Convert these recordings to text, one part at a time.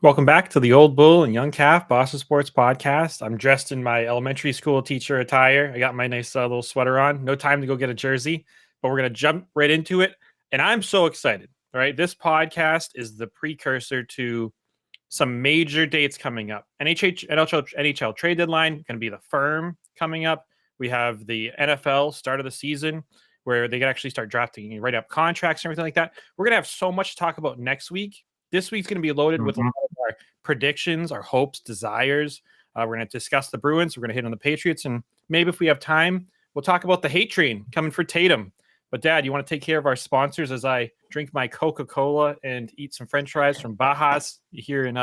Welcome back to the Old Bull and Young Calf Boston Sports Podcast. I'm dressed in my elementary school teacher attire. I got my nice little sweater on. No time to go get a jersey, but we're going to jump right into it. And I'm so excited. All right. This podcast is the precursor to some major dates coming up. NHL trade deadline, going to be the firm coming up. We have the NFL start of the season where they can actually start drafting and write up contracts and everything like that. We're going to have so much to talk about next week. This week's going to be loaded with a lot of our predictions, our hopes, desires. We're going to discuss the Bruins. We're going to hit on the Patriots. And maybe if we have time, we'll talk about the hate train coming for Tatum. But, Dad, you want to take care of our sponsors as I drink my Coca-Cola and eat some French fries from Baja's here in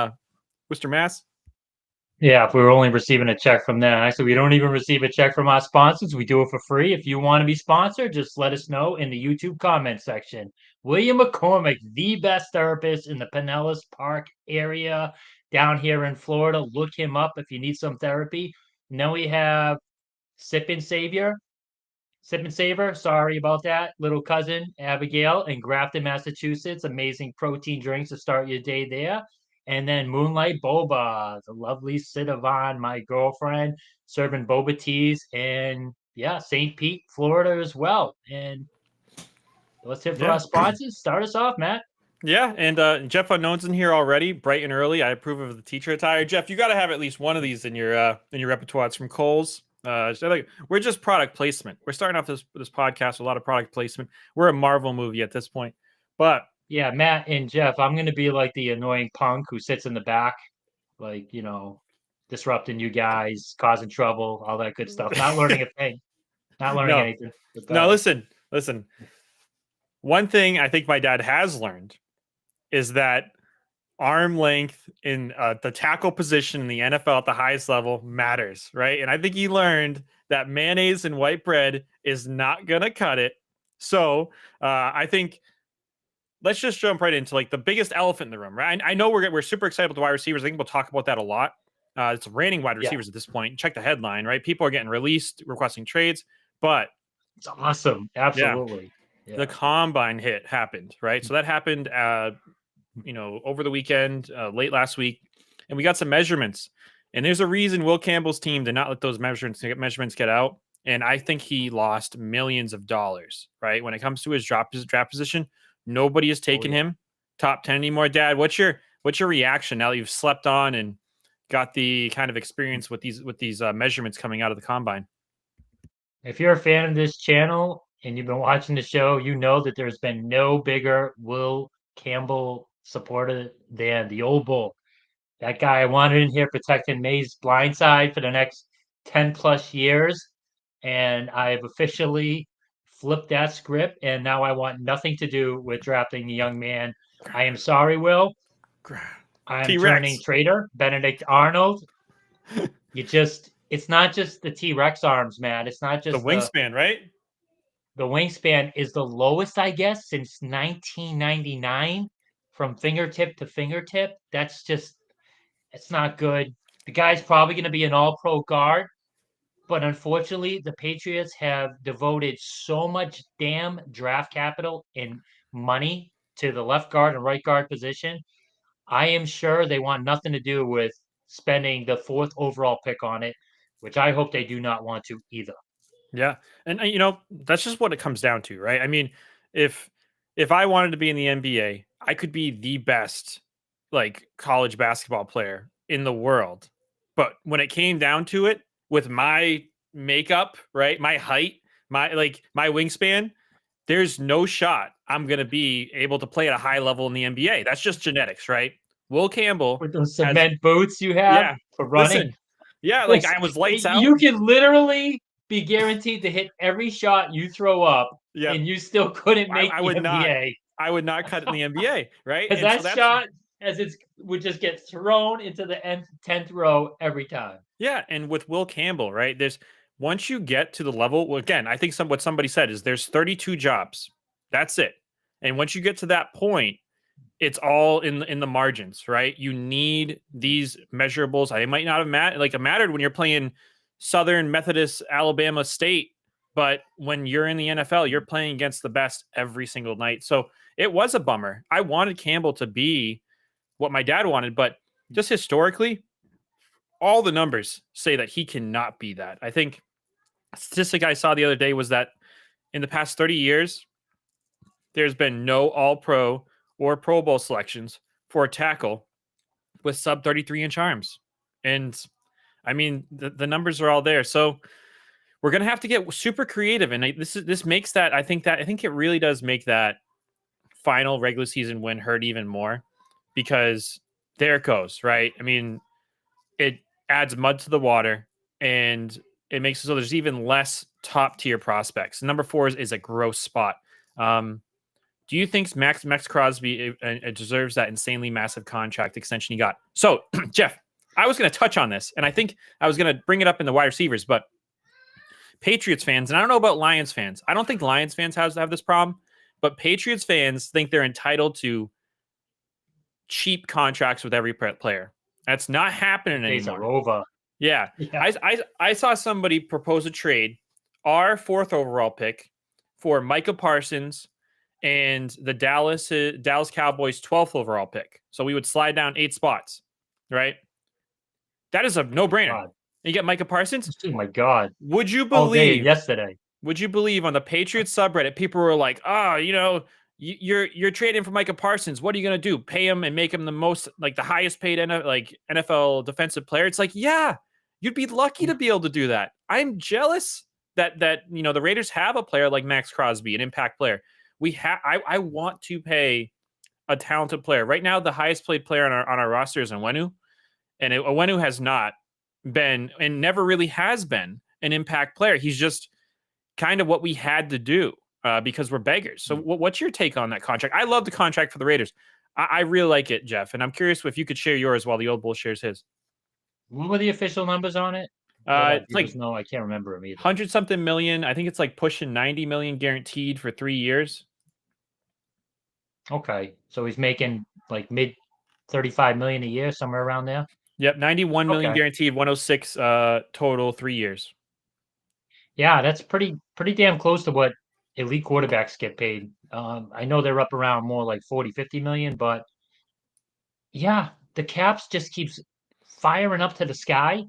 Worcester, Mass? Yeah, if we were only receiving a check from them. Actually, we don't even receive a check from our sponsors. We do it for free. If you want to be sponsored, just let us know in the YouTube comment section. William McCormick, the best therapist in the Pinellas Park area down here in Florida. Look him up if you need some therapy. Then we have Sip and Savior. Sip and Savor, sorry about that. Little cousin, Abigail in Grafton, Massachusetts. Amazing protein drinks to start your day there. And then Moonlight Boba, the lovely Sidavan, my girlfriend, serving boba teas in, St. Pete, Florida as well. And let's hit for our sponsors. Start us off, Matt. Yeah, and Jeff Unknown's in here already, bright and early. I approve of the teacher attire. Jeff, you got to have at least one of these in your repertoire. It's from Kohl's. We're just product placement. We're starting off this podcast with a lot of product placement. We're a Marvel movie at this point, but yeah, Matt and Jeff, I'm gonna be like the annoying punk who sits in the back, like disrupting you guys, causing trouble, all that good stuff. Not learning a thing, not learning no, anything. no. Listen. One thing I think my dad has learned is that arm length in the tackle position in the NFL at the highest level matters, right? And I think he learned that mayonnaise and white bread is not gonna cut it. So I think let's just jump right into like the biggest elephant in the room, right? I know we're super excited about the wide receivers. I think we'll talk about that a lot. It's raining wide receivers at this point. Check the headline, right? People are getting released, requesting trades, but it's awesome, absolutely. Yeah. The combine hit happened, right? So that happened over the weekend, late last week, and we got some measurements. And there's a reason Will Campbell's team did not let those measurements get out. And I think he lost millions of dollars, right? When it comes to his draft position, nobody is taking him top 10 anymore. Dad, what's your reaction now that you've slept on and got the kind of experience with these measurements coming out of the combine? If you're a fan of this channel and you've been watching the show, you know that there's been no bigger Will Campbell supporter than the old bull. That guy I wanted in here protecting May's blindside for the next 10 plus years. And I have officially flipped that script. And now I want nothing to do with drafting the young man. I am sorry, Will. I'm T-Rex. turning traitor, Benedict Arnold. It's not just the T-Rex arms, man. It's not just the wingspan, right? The wingspan is the lowest, I guess, since 1999 from fingertip to fingertip. It's not good. The guy's probably going to be an all-pro guard, but unfortunately, the Patriots have devoted so much damn draft capital and money to the left guard and right guard position. I am sure they want nothing to do with spending the 4th overall pick on it, which I hope they do not want to either. Yeah. And that's just what it comes down to, right? I mean, if I wanted to be in the NBA, I could be the best like college basketball player in the world. But when it came down to it, with my makeup, right? My height, my wingspan, there's no shot I'm going to be able to play at a high level in the NBA. That's just genetics, right? Will Campbell with those cement boots you have for running. Listen, I was lights out. You can literally be guaranteed to hit every shot you throw up, and you still couldn't make the NBA. I would not cut in the NBA, right? Because shot would just get thrown into the 10th row every time. Yeah, and with Will Campbell, right? Once you get to the level, well, again, I think what somebody said is there's 32 jobs. That's it. And once you get to that point, it's all in the margins, right? You need these measurables. I might not have mattered when you're playing Southern Methodist Alabama State, but when you're in the NFL, you're playing against the best every single night. So it was a bummer. I wanted Campbell to be what my dad wanted, but just historically, all the numbers say that he cannot be that. I think a statistic I saw the other day was that in the past 30 years, there's been no All Pro or Pro Bowl selections for a tackle with sub 33-inch arms. And I mean, the numbers are all there. So we're gonna have to get super creative, and this makes that I think it really does make that final regular season win hurt even more, because there it goes, right? I mean, it adds mud to the water, and it makes it so there's even less top tier prospects. Number 4 is a gross spot. Do you think Max Crosby deserves that insanely massive contract extension he got? So, Jeff, I was going to touch on this, and I think I was going to bring it up in the wide receivers, but Patriots fans, and I don't know about Lions fans. I don't think Lions fans have this problem, but Patriots fans think they're entitled to cheap contracts with every player. That's not happening Days anymore. are over. Yeah. I saw somebody propose a trade, our 4th overall pick for Micah Parsons and the Dallas Cowboys 12th overall pick. So we would slide down 8 spots, right? That is a no-brainer. You get Micah Parsons? Oh my God. Would you All day believe yesterday? Would you believe on the Patriots subreddit, people were like, "Oh, you're trading for Micah Parsons. What are you gonna do? Pay him and make him the highest paid NFL defensive player?" It's like, yeah, you'd be lucky to be able to do that. I'm jealous that the Raiders have a player like Max Crosby, an impact player. I want to pay a talented player. Right now, the highest paid player on our roster is Onwenu, and Onwenu has not been and never really has been an impact player. He's just kind of what we had to do because we're beggars. So what's your take on that contract? I love the contract for the Raiders. I really like it, Jeff. And I'm curious if you could share yours while the old bull shares his. What were the official numbers on it? It's like no, I can't remember them either. 100-something million. I think it's like pushing 90 million guaranteed for 3 years. Okay. So he's making like mid 35 million a year, somewhere around there. Yep. 91 million guaranteed, 106 total, 3 years. Yeah, that's pretty damn close to what elite quarterbacks get paid. I know they're up around more like 40, 50 million, but yeah, the caps just keeps firing up to the sky.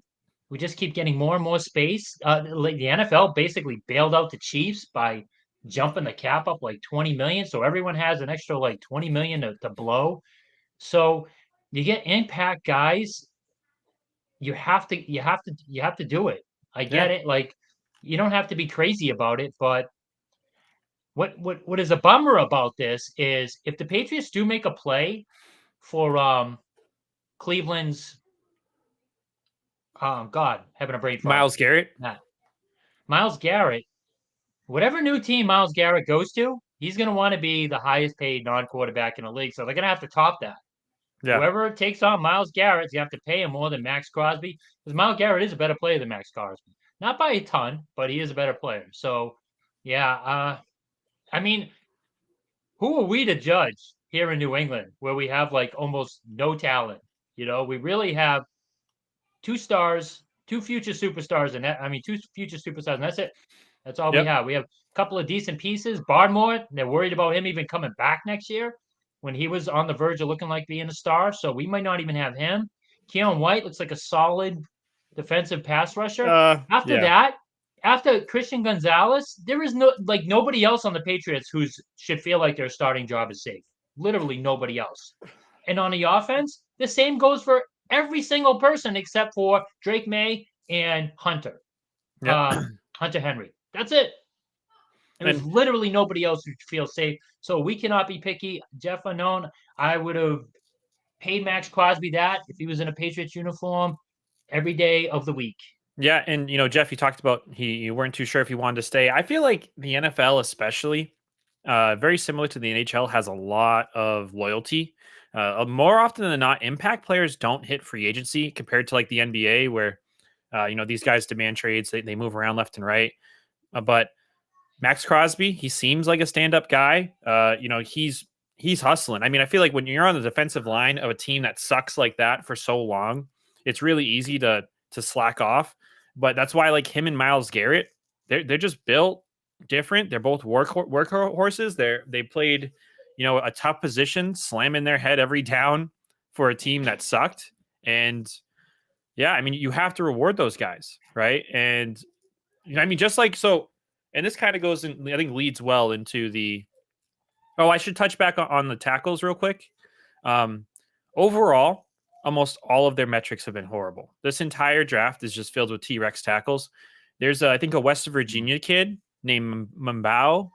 We just keep getting more and more space. Like the NFL basically bailed out the Chiefs by jumping the cap up like 20 million. So everyone has an extra like 20 million to blow. So you get impact guys, you have to do it. I get it. Like you don't have to be crazy about it, but what is a bummer about this is if the Patriots do make a play for Cleveland's God, having a brain fart. Myles Garrett. Myles Garrett, whatever new team Myles Garrett goes to, he's going to want to be the highest paid non-quarterback in the league. So they're going to have to top that. Yeah. Whoever takes on Myles Garrett, you have to pay him more than Max Crosby, because Myles Garrett is a better player than Max Crosby. Not by a ton, but he is a better player. So, yeah, I mean, who are we to judge here in New England, where we have like almost no talent? We really have 2 stars, 2 future superstars, and 2 future superstars, and that's it. That's all we have. We have a couple of decent pieces. Barmore, they're worried about him even coming back next year when he was on the verge of looking like being a star. So we might not even have him. Keon White looks like a solid defensive pass rusher. After Christian Gonzalez, there is nobody else on the Patriots who should feel like their starting job is safe. Literally nobody else. And on the offense, the same goes for every single person except for Drake May and Hunter. Hunter Henry. That's it. There's literally nobody else who feels safe. So we cannot be picky. Jeff Unknown, I would have paid Max Crosby that if he was in a Patriots uniform every day of the week. Yeah, and Jeff, you talked about you weren't too sure if he wanted to stay. I feel like the NFL, especially, very similar to the NHL, has a lot of loyalty. More often than not, impact players don't hit free agency compared to like the NBA, where these guys demand trades. They move around left and right. But Max Crosby, he seems like a stand-up guy. He's hustling. I mean, I feel like when you're on the defensive line of a team that sucks like that for so long, it's really easy to slack off. But that's why, like him and Myles Garrett, they're just built different. They're both workhorses. They played, a tough position, slamming their head every down for a team that sucked. And yeah, I mean, you have to reward those guys, right? And I mean, just like so, and this kind of goes in, I think leads well into the. Oh, I should touch back on the tackles real quick. Um, Overall, almost all of their metrics have been horrible. This entire draft is just filled with T Rex tackles. There's, I think, a West Virginia kid named Mbao,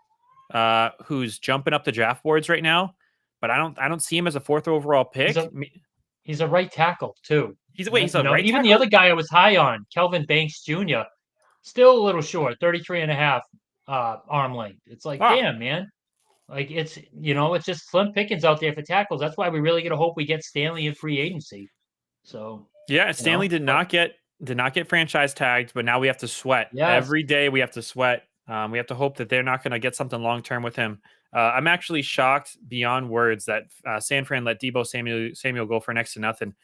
who's jumping up the draft boards right now, but I don't see him as a fourth overall He's pick. a he's a right tackle too. He's a right Even the tackle. other guy I was high on, Kelvin Banks Jr., still a little short, 33 and a half arm length. It's like, Ah, damn, man. Like it's just slim pickings out there for tackles. That's why we really got to hope we get Stanley in free agency. So, yeah. Stanley but did not get franchise tagged, but now we have to sweat yes, every day. We have to sweat. We have to hope that they're not going to get something long term with him. I'm actually shocked beyond words that San Fran let Debo Samuel go for next to nothing.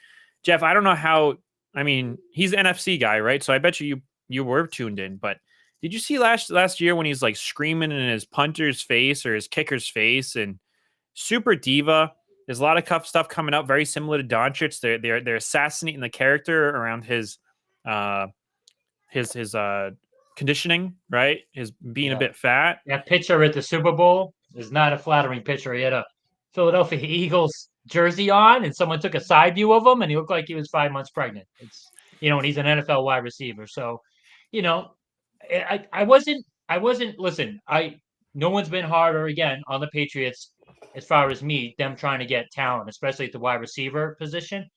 Jeff, I don't know how. I mean, he's an NFC guy, right? So I bet you were tuned in. But did you see last year when he's like screaming in his punter's face or his kicker's face and super diva? There's a lot of cuff stuff coming up, very similar to Doncic. They're assassinating the character around uh his conditioning, right? His being a yeah. bit fat. That picture at the Super Bowl is not a flattering picture. He had a Philadelphia Eagles jersey on, and someone took a side view of him, and he looked like he was 5 months pregnant. It's and he's an NFL wide receiver. So, you know, I wasn't. Listen, no one's been harder again on the Patriots as far as them trying to get talent, especially at the wide receiver position.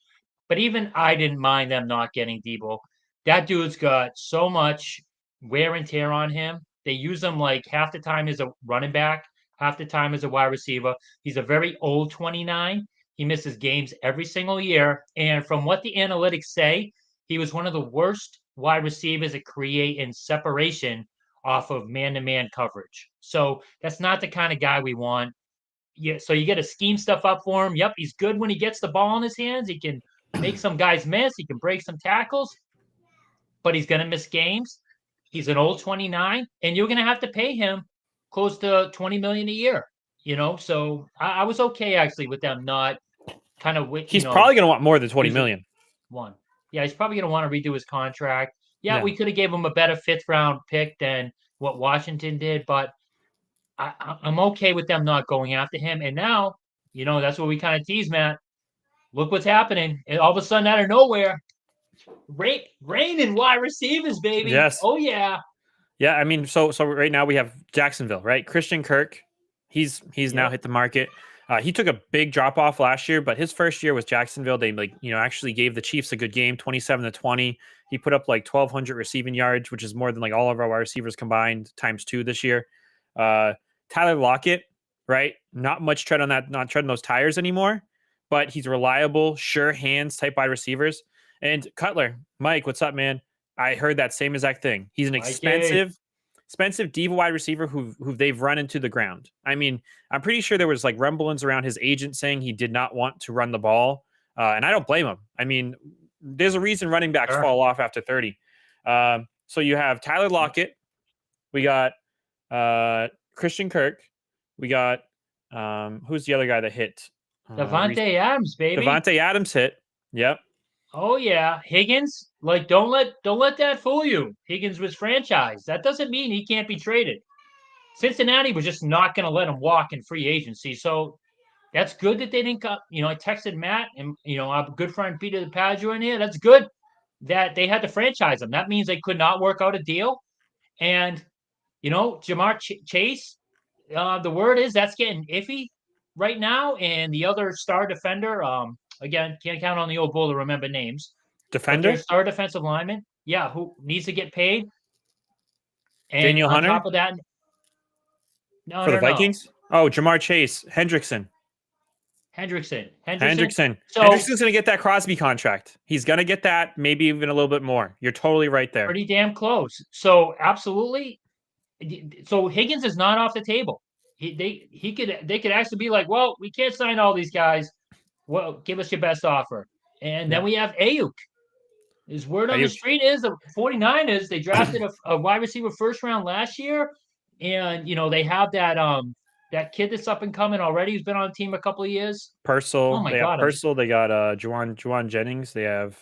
But even I didn't mind them not getting Debo. That dude's got so much wear and tear on him. They use him like half the time as a running back, half the time as a wide receiver. He's a very old 29. He misses games every single year. And from what the analytics say, he was one of the worst wide receivers at creating separation off of man to man coverage. So that's not the kind of guy we want. Yeah, so you got to scheme stuff up for him. Yep, he's good when he gets the ball in his hands. He can make some guys miss. He can break some tackles, but he's going to miss games. He's an old 29, and you're going to have to pay him close to 20 million a year. So I was okay actually with them not kind of He's probably going to want more than 20 using million. one. Yeah, he's probably going to want to redo his contract. Yeah, Yeah. we could have gave him a better fifth round pick than what Washington did, but I'm okay with them not going after him. And now, that's what we kind of tease, Matt. Look what's happening. And all of a sudden, out of nowhere, rain and wide receivers, baby. Yes. Oh yeah. Yeah, I mean, so right now we have Jacksonville, right? Christian Kirk, he's now Yep. hit the market. He took a big drop off last year, but his first year was Jacksonville. They actually gave the Chiefs a good game, 27-20. He put up like 1,200 receiving yards, which is more than like all of our wide receivers combined times two this year. Tyler Lockett, right? Not much tread on that, not treading those tires anymore, but he's reliable, sure hands type wide receivers. And Cutler, Mike, what's up, man? I heard that same exact thing. He's an Mikey. expensive diva wide receiver who they've run into the ground. I mean, I'm pretty sure there was like rumblings around his agent saying he did not want to run the ball, and I don't blame him. I mean, there's a reason running backs Sure. fall off after 30. So you have Tyler Lockett, we got Christian Kirk, we got who's the other guy that hit? Davante Adams, baby. Devontae Adams hit. Yep. Oh yeah. Higgins. Like, don't let that fool you. Higgins was franchised. That doesn't mean he can't be traded. Cincinnati was just not going to let him walk in free agency. So that's good that they didn't cut. I texted Matt and our good friend Peter the Padger in here. That's good that they had to franchise him. That means they could not work out a deal. And Jamar Chase, the word is that's getting iffy right now. And the other star defender, again, can't count on the old bull to remember names, but their Defender star defensive lineman, yeah, who needs to get paid. And Daniel on Hunter top of that, no, for the no, no, Vikings. Oh, Jamar Chase, Hendrickson. Hendrickson. Hendrickson. So Hendrickson's going to get that Crosby contract. He's going to get that, maybe even a little bit more. You're totally right there. pretty damn close. So absolutely. So Higgins is not off the table. They could actually be like, well, we can't sign all these guys. Well, give us your best offer. And then we have Ayuk. His word on the street is the 49ers, they drafted a wide receiver first round last year. And, they have that that kid that's up and coming already, who's been on the team a couple of years. Oh Purcell. my They have God. Purcell. They got Juwan Jennings. They have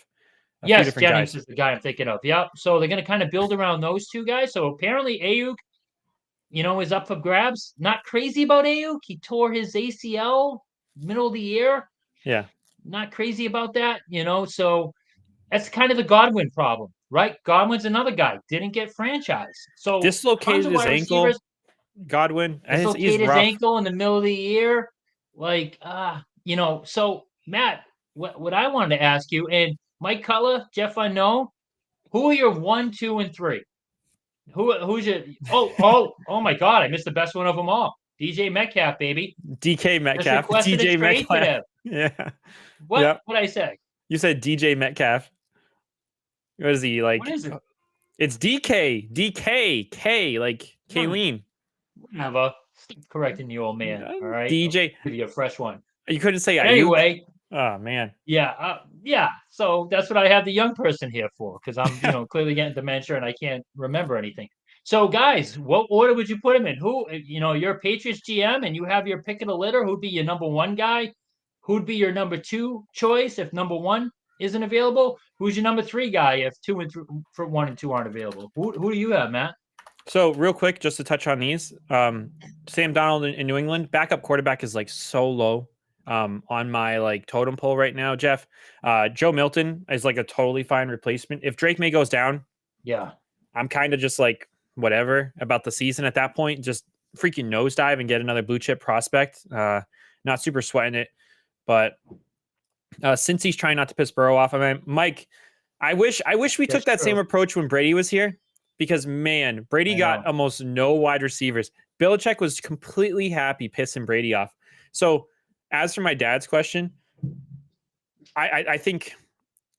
a few Yes, different Jennings guys. is the guy I'm thinking of. Yep. So they're going to kind of build around those two guys. So apparently Ayuk, is up for grabs. Not crazy about Ayuk. He tore his ACL middle of the year. Yeah. Not crazy about that, So that's kind of the Godwin problem, right? Godwin's another guy, didn't get franchised. So tons Dislocated of his wide receivers ankle. Godwin. He's dislocate his rough. ankle in the middle of the year. Like, so Matt, what I wanted to ask you, and Mike Cutler, Jeff Unknown, who are your 1, 2, and 3? Who's your oh my God, I missed the best one of them all. DJ Metcalf, baby. DK Just Metcalf. requested a DJ trade Metcalf. today. Yeah. What Yep. would I say? You said DJ Metcalf. What is he like? What is it? It's DK. DK. Like Kayleen. Whatever. Stop correcting the old man. All right. DJ. I'll give you a fresh one. You couldn't say But Ayuk. anyway, Oh man. yeah. So that's what I have the young person here for, because I'm clearly getting dementia and I can't remember anything. So guys, what order would you put him in? Who you're a Patriots GM and you have your pick of the litter. Who'd be your number one guy? Who'd be your number two choice if number one isn't available? Who's your number three guy if 2 and 3 for 1 and 2 aren't available? Who do you have, Matt? So real quick, just to touch on these, Sam Darnold in New England, backup quarterback is like so low on my like totem pole right now, Jeff. Joe Milton is like a totally fine replacement. If Drake May goes down, Yeah, I'm kind of just like whatever about the season at that point. Just freaking nosedive and get another blue chip prospect. Not super sweating it, but since he's trying not to piss Burrow off, I mean, Mike, I wish we took that same approach when Brady was here, because man, Brady got almost no wide receivers. Belichick was completely happy pissing Brady off. So as for my dad's question, I think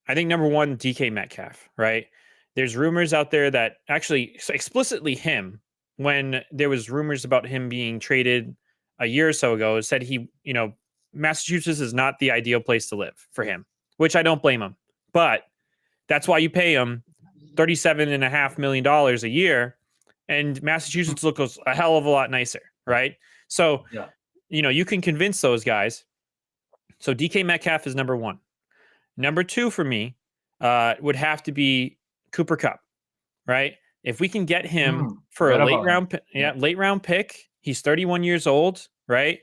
number one, DK Metcalf, right? There's rumors out there that actually explicitly him, when there was rumors about him being traded a year or so ago, said he, Massachusetts is not the ideal place to live for him, which I don't blame him. But that's why you pay him $37.5 million a year, and Massachusetts looks a hell of a lot nicer, right? So, you can convince those guys. So DK Metcalf is number one. Number two for me would have to be Cooper Kupp, right? If we can get him for a late round pick, he's 31 years old, right?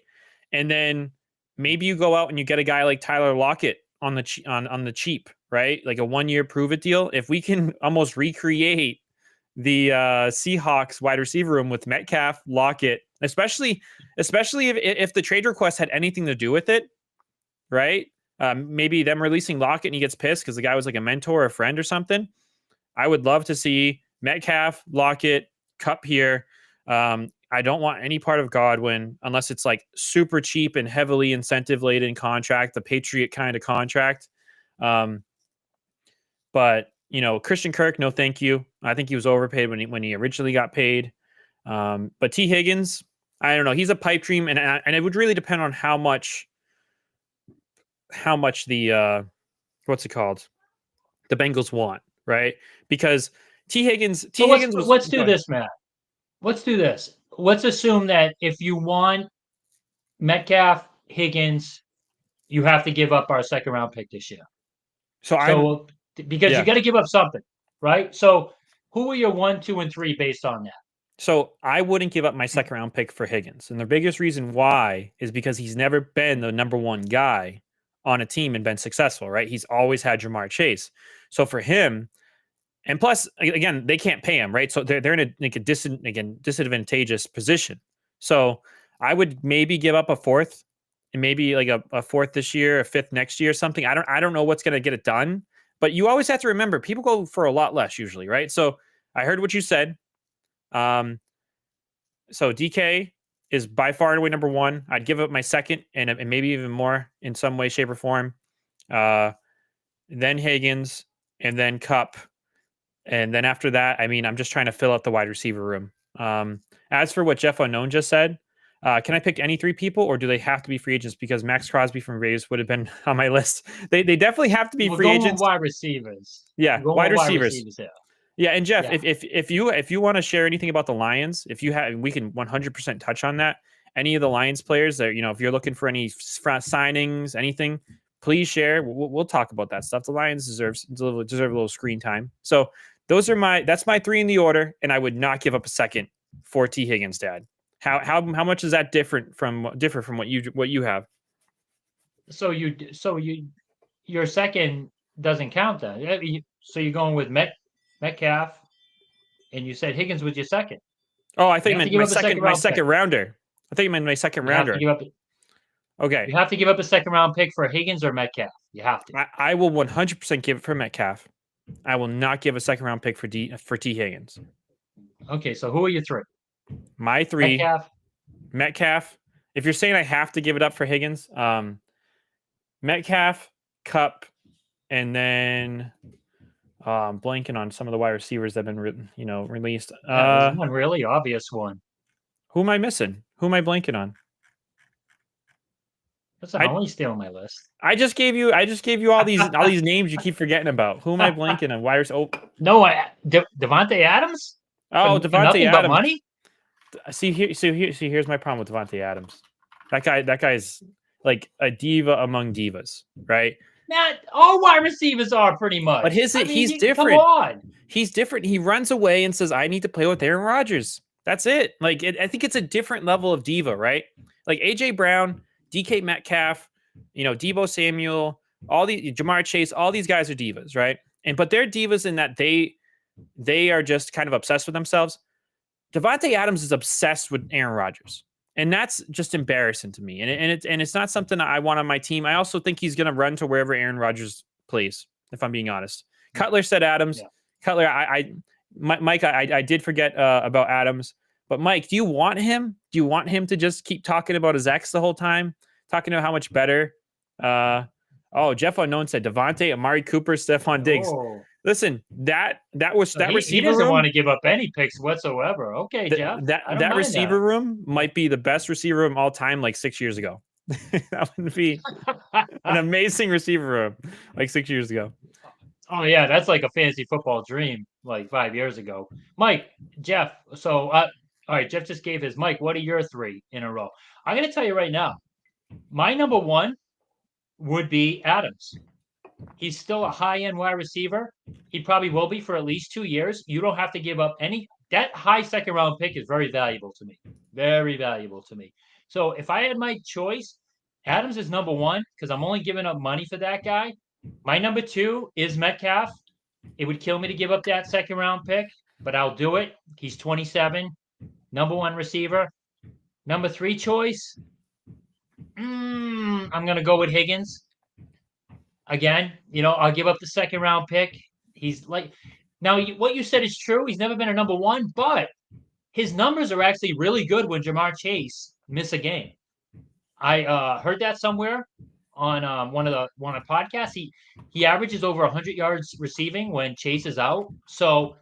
And then maybe you go out and you get a guy like Tyler Lockett on the cheap, right? Like a 1-year prove it deal. If we can almost recreate the Seahawks wide receiver room with Metcalf, Lockett, especially if the trade request had anything to do with it, right? Maybe them releasing Lockett and he gets pissed because the guy was like a mentor or a friend or something. I would love to see Metcalf, Lockett, Kupp here. I don't want any part of Godwin unless it's like super cheap and heavily incentive laden contract, the Patriot kind of contract. But Christian Kirk, no, thank you. I think he was overpaid when he originally got paid. But T. Higgins, I don't know. He's a pipe dream, and it would really depend on how much the what's it called? The Bengals want, right? Because T. Higgins let's do this, Matt. Let's do this. Let's assume that if you want Metcalf, Higgins, you have to give up our second round pick this year. Because you got to give up something, right? So who are your 1, 2, and 3 based on that? So I wouldn't give up my second round pick for Higgins. And the biggest reason why is because he's never been the number one guy on a team and been successful, right? He's always had Jamar Chase. So for him, and plus, again, they can't pay him, right? So they're in a disadvantageous position. So I would maybe give up a fourth, and maybe like a fourth this year, a fifth next year, something. I don't know what's going to get it done, but you always have to remember people go for a lot less usually, right? So I heard what you said. So DK is by far and away number one. I'd give up my second and maybe even more in some way, shape, or form. Then Higgins, and then Kupp. And then after that, I mean, I'm just trying to fill out the wide receiver room. As for what Jeff Unknown just said, can I pick any 3 people, or do they have to be free agents? Because Max Crosby from Rays would have been on my list. They definitely have to be free agents. Wide receivers. Yeah, wide receivers. Yeah. Yeah, and Jeff, if you want to share anything about the Lions, if you have, we can 100% touch on that. any of the Lions players that, if you're looking for any signings, anything, please share. We'll talk about that stuff. The Lions deserve a little screen time. So that's my three in the order, and I would not give up a second for T. Higgins, Dad. How much is that different from what you have? So your second doesn't count then. So you're going with Metcalf, and you said Higgins was your second. Oh, I think You you have to meant give up a second round pick. rounder. I think you meant my second You have to rounder. give up. Okay. You have to give up a second round pick for Higgins or Metcalf. You have to. I will 100% give it for Metcalf. I will not give a second round pick for T. Higgins. Okay, so who are your three? My three: Metcalf. If you're saying I have to give it up for Higgins, Metcalf, Kupp, and then blanking on some of the wide receivers that have been released. There's one really obvious one. Who am I missing? Who am I blanking on? Listen, I'm only stealing my list. I just gave you all these names you keep forgetting about. Who am I blanking on? Wires. Oh no, Devontae Adams. Oh, Devontae Adams. Money. Here's my problem with Devontae Adams. That guy's like a diva among divas, right? Not all wide receivers are pretty much. But he's different. Come on. He's different. He runs away and says, "I need to play with Aaron Rodgers." That's it. Like I think it's a different level of diva, right? Like AJ Brown, DK Metcalf, Deebo Samuel, all the Jamar Chase, all these guys are divas, right? But they're divas in that they are just kind of obsessed with themselves. Devontae Adams is obsessed with Aaron Rodgers, and that's just embarrassing to me. And it's not something I want on my team. I also think he's going to run to wherever Aaron Rodgers plays, if I'm being honest. Cutler said Adams. Yeah. Cutler, Mike, I did forget about Adams. But Mike, do you want him? Do you want him to just keep talking about his ex the whole time? Talking about how much better? Jeff Unknown said Devontae, Amari Cooper, Stephon Diggs. Listen, that receiver he doesn't want to give up any picks whatsoever. Okay, Jeff. That receiver room might be the best receiver room all time, like 6 years ago. That would be an amazing receiver room, like 6 years ago. Oh yeah, that's like a fantasy football dream, like 5 years ago. Mike, Jeff. So, all right, Jeff just gave his. Mike, what are your three in a row? I'm going to tell you right now. My number one would be Adams. He's still a high-end wide receiver. He probably will be for at least 2 years. You don't have to give up any. That high second-round pick is very valuable to me. Very valuable to me. So if I had my choice, Adams is number one because I'm only giving up money for that guy. My number two is Metcalf. It would kill me to give up that second-round pick, but I'll do it. He's 27, number one receiver. Number three choice, I'm going to go with Higgins. Again, I'll give up the second round pick. He's like, now what you said is true. He's never been a number one, but his numbers are actually really good when Jamar Chase miss a game. I heard that somewhere on one of the podcasts. He averages over 100 yards receiving when Chase is out. So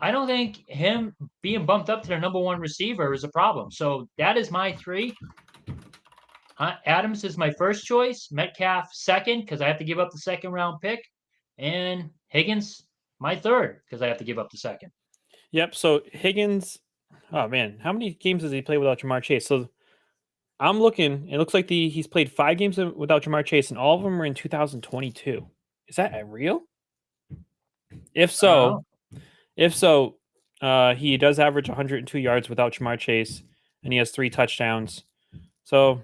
I don't think him being bumped up to the number one receiver is a problem. So that is my three. Adams is my first choice. Metcalf second because I have to give up the second round pick, and Higgins my third because I have to give up the second. Yep. So Higgins, oh man, how many games does he play without Jamar Chase? So I'm looking. It looks like he's played 5 games without Jamar Chase, and all of them were in 2022. Is that real? If so, he does average 102 yards without Jamar Chase, and he has 3 touchdowns. So.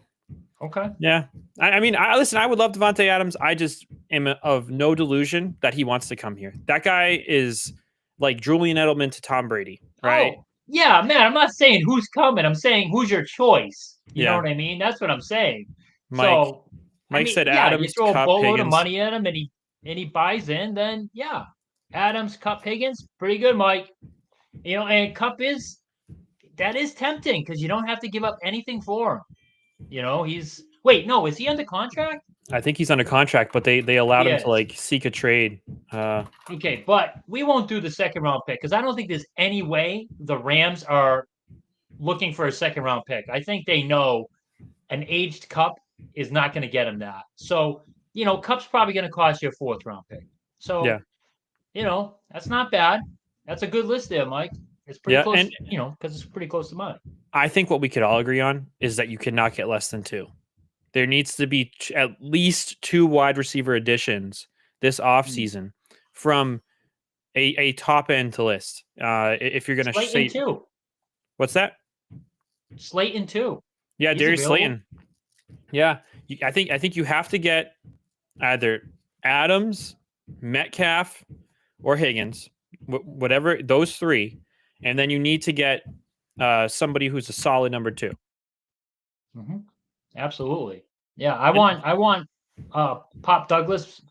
Okay. Yeah. I mean, listen, I would love Devontae Adams. I just am of no delusion that he wants to come here. That guy is like Julian Edelman to Tom Brady, right? Oh, yeah, man. I'm not saying who's coming. I'm saying who's your choice. You know what I mean? That's what I'm saying. Mike said Adams, you throw a Kupp, boatload Higgins. of money at him and he buys in, then yeah. Adams, Kupp, Higgins, pretty good, Mike. And Kupp is tempting because you don't have to give up anything for him. Is he under contract? I think he's under contract, but they allowed him to seek a trade. Okay, but we won't do the second round pick because I don't think there's any way the Rams are looking for a second round pick. I think they know an aged Kupp is not going to get him that. So, Kupp's probably going to cost you a 4th round pick. So, that's not bad. That's a good list there, Mike. It's pretty Yeah, close, and because it's pretty close to mine. I think what we could all agree on is that you cannot get less than two. There needs to be at least two wide receiver additions this Hmm. offseason from a top end to list. If you're going to Slayton say, too. what's that? Slayton too. Yeah, He's Darius available. Slayton. Yeah, I think you have to get either Adams, Metcalf, or Higgins, whatever those three, and then you need to get somebody who's a solid number two. Hmm. Absolutely. Yeah, I And want I want Pop Douglas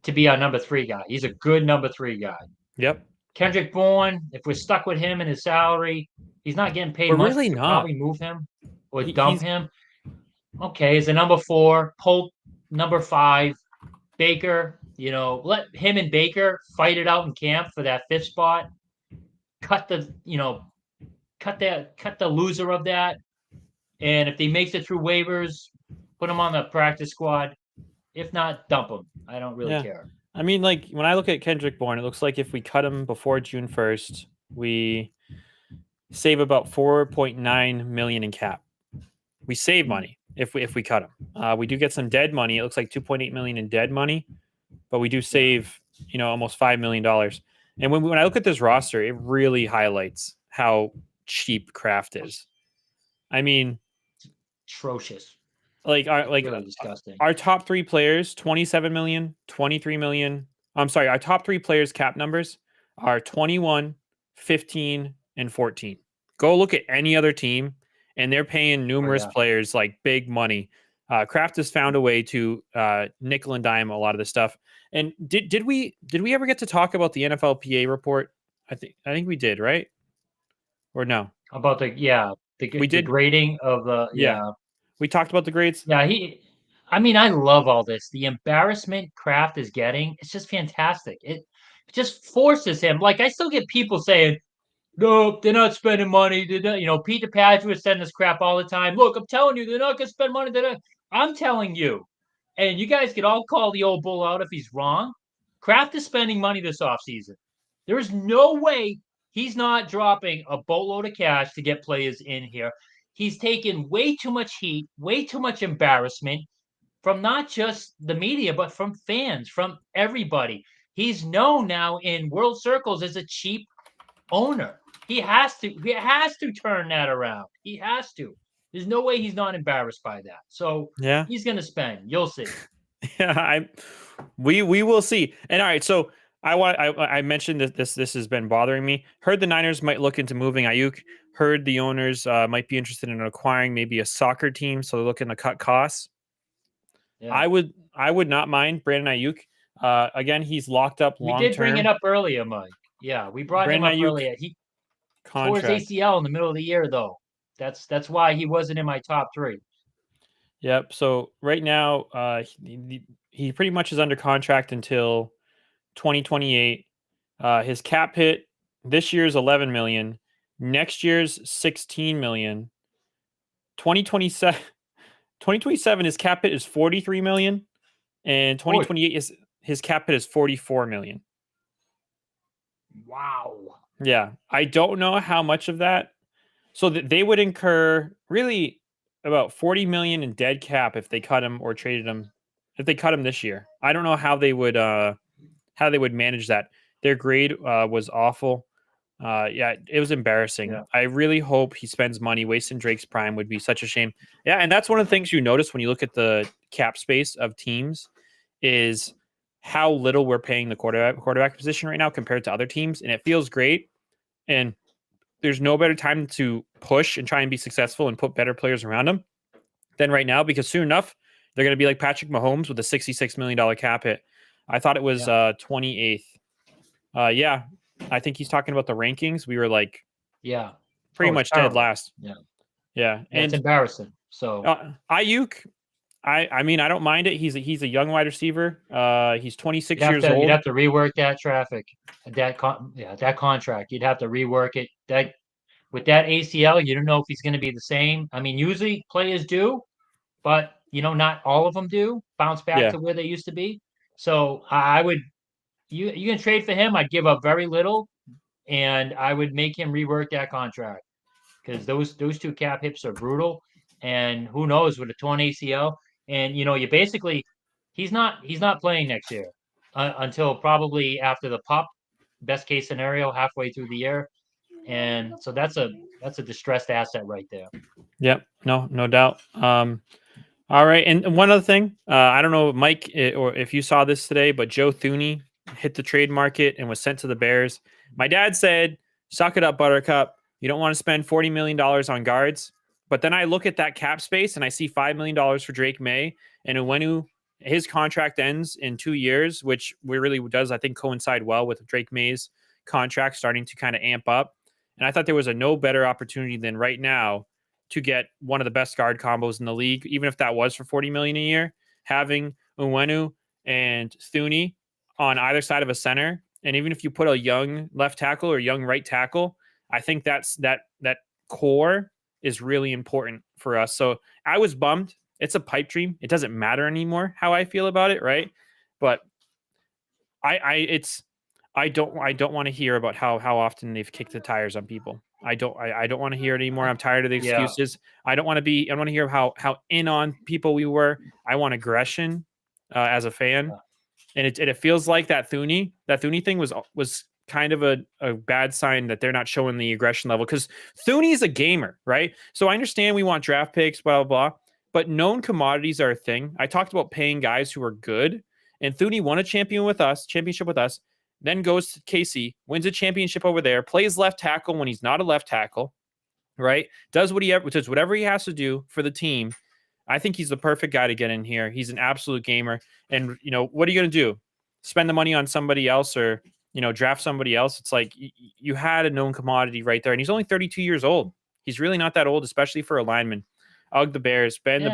to be our number 3 guy. He's a good number 3 guy. yep, Kendrick Bourne, if we're stuck with him and his salary, he's not getting paid we're much. really We could not. probably move him or dump He's him. Okay, as a number 4, Polk number 5, Baker. Let him and Baker fight it out in camp for that 5th spot. Cut the cut the loser of that, and if he makes it through waivers, put him on the practice squad. If not, dump him. I don't really yeah. care. I mean, like when I look at Kendrick Bourne, it looks like if we cut him before June 1st, we save about 4.9 million in cap. We save Hmm. money if we cut him. We do get some dead money. It looks like 2.8 million in dead money, but we do Yeah. save almost $5 million. And when I look at this roster, it really highlights how cheap Kraft is. I mean, Atrocious. like Really disgusting. our top three players 27 million, 23 million. I'm sorry, our top three players cap numbers are 21, 15, and 14. Go look at any other team and they're paying Oh numerous yeah. players like big money. Kraft has found a way to nickel and dime a lot of this stuff. And did we ever get to talk about the NFLPA report? I think we did, right? Or no? About We the did. grading of the Yeah, we talked about the grades. yeah he. I mean, I love all this. The embarrassment Kraft is getting, it's just fantastic. It just forces him. Like I still get people saying, "No, they're not spending money." They're not, Peter Padgett was sending this crap all the time. Look, I'm telling you, they're not going to spend money. I'm telling you, and you guys could all call the old bull out if he's wrong. Kraft is spending money this offseason. There is no way he's not dropping a boatload of cash to get players in here. He's taken way too much heat, way too much embarrassment from not just the media, but from fans, from everybody. He's known now in world circles as a cheap owner. He has to turn that around. He has to. There's no way he's not embarrassed by that. So Yeah. he's gonna spend. You'll see. Yeah, we will see. And all right, so I mentioned that this has been bothering me. Heard the Niners might look into moving Ayuk. Heard the owners might be interested in acquiring maybe a soccer team, so they're looking to cut costs. Yeah. I would not mind Brandon Ayuk. Again, he's locked up We long did bring it term. up earlier, Mike. Yeah, we brought him Brandon up Ayuk earlier. He tore his contract. ACL in the middle of the year, though. That's why he wasn't in my top 3. Yep. So right now, he pretty much is under contract until 2028. His cap hit this year's 11 million, next year's 16 million. 2027, 2027 his cap hit is 43 million, and Boy, 2028 is his cap hit is 44 million. wow. Yeah, I don't know how much of that. So that they would incur really about 40 million in dead cap if they cut him or traded him. If they cut him this year, I don't know how they would manage that. Their grade was awful. Yeah, it was embarrassing. Yeah. I really hope he spends money. Wasting Drake's prime would be such a shame. Yeah, and that's one of the things you notice when you look at the cap space of teams is how little we're paying the quarterback position right now compared to other teams, and it feels great. And there's no better time to push and try and be successful and put better players around them than right now because soon enough they're going to be like Patrick Mahomes with a $66 million cap hit. I thought it was Yeah. 28th. Yeah, I think he's talking about the rankings. We were like Yeah. pretty Oh, it's much dead terrible. last. Yeah. Yeah, Yeah, it's and embarrassing. So Ayuk, I mean I don't mind it. He's a young wide receiver. He's 26 you'd have years to you'd old. have to rework that traffic, that contract. You'd have to rework it. That with that ACL, you don't know if he's going to be the same. I mean, usually players do, but not all of them do bounce back Yeah, to where they used to be. So I would you can trade for him. I'd give up very little, and I would make him rework that contract because those two cap hits are brutal. And who knows with a torn ACL, and you basically he's not playing next year until probably after the pup, best case scenario, halfway through the year. And so that's a distressed asset right there. Yep. No doubt. All right. And one other thing, I don't know, Mike, or if you saw this today, but Joe Thuney hit the trade market and was sent to the Bears. My dad said, suck it up, Buttercup. You don't want to spend $40 million on guards. But then I look at that cap space and I see $5 million for Drake May. And Uwenu, his contract ends in 2 years, which really does, I think, coincide well with Drake May's contract starting to kind of amp up. And I thought there was a no better opportunity than right now to get one of the best guard combos in the league, even if that was for $40 million a year. Having Uwenu and Thuney on either side of a center, and even if you put a young left tackle or young right tackle, I think that core is really important for us. So I was bummed. It's a pipe dream. It doesn't matter anymore how I feel about it, right? But I don't want to hear about how often they've kicked the tires on people. I don't want to hear it anymore. I'm tired of the Yeah. excuses. I want to hear how in on people we were. I want aggression as a fan. And it feels like that Thuney thing was kind of a bad sign that they're not showing the aggression level, because Thuney is a gamer, right? So I understand we want draft picks, blah, blah, blah, but known commodities are a thing. I talked about paying guys who are good, and Thuney won a championship with us, then goes to KC, wins a championship over there, plays left tackle when he's not a left tackle, right? Does whatever he has to do for the team. I think he's the perfect guy to get in here. He's an absolute gamer. And, what are you going to do? Spend the money on somebody else or, draft somebody else? It's like you had a known commodity right there. And he's only 32 years old. He's really not that old, especially for a lineman. Ugh, the Bears. Ben, the